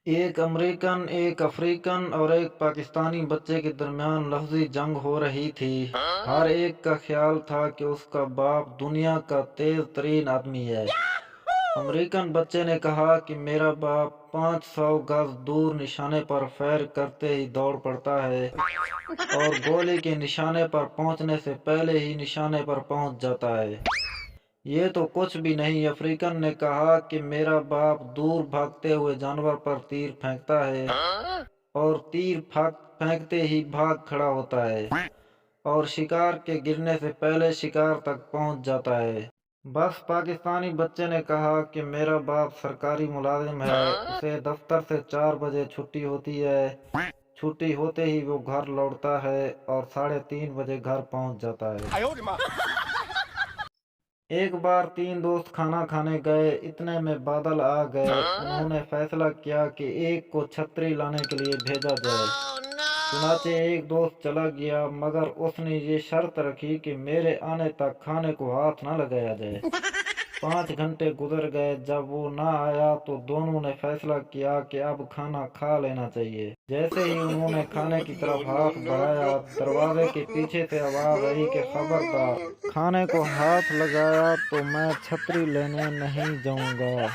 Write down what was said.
ایک امریکن، ایک افریقن اور ایک پاکستانی بچے کے درمیان لفظی جنگ ہو رہی تھی۔ ہر ایک کا خیال تھا کہ اس کا باپ دنیا کا تیز ترین آدمی ہے۔ امریکن بچے نے کہا کہ میرا باپ 500 گز دور نشانے پر فائر کرتے ہی دوڑ پڑتا ہے اور گولی کے نشانے پر پہنچنے سے پہلے ہی نشانے پر پہنچ جاتا ہے۔ یہ تو کچھ بھی نہیں، افریقن نے کہا کہ میرا باپ دور بھاگتے ہوئے جانور پر تیر پھینکتا ہے اور تیر پھینکتے ہی بھاگ کھڑا ہوتا ہے اور شکار کے گرنے سے پہلے شکار تک پہنچ جاتا ہے۔ بس پاکستانی بچے نے کہا کہ میرا باپ سرکاری ملازم ہے، اسے دفتر سے 4 بجے چھٹی ہوتی ہے، چھٹی ہوتے ہی وہ گھر لوٹتا ہے اور 3:30 بجے گھر پہنچ جاتا ہے۔ ایک بار 3 دوست کھانا کھانے گئے، اتنے میں بادل آ گئے۔ انہوں نے فیصلہ کیا کہ ایک کو چھتری لانے کے لیے بھیجا جائے۔ چنانچہ ایک دوست چلا گیا، مگر اس نے یہ شرط رکھی کہ میرے آنے تک کھانے کو ہاتھ نہ لگایا جائے۔ 5 گھنٹے گزر گئے، جب وہ نہ آیا تو دونوں نے فیصلہ کیا کہ اب کھانا کھا لینا چاہیے۔ جیسے ہی انہوں نے کھانے کی طرف ہاتھ بڑھایا، دروازے کے پیچھے سے آواز آئی کہ خبردار، کھانے کو ہاتھ لگایا تو میں چھتری لینے نہیں جاؤں گا۔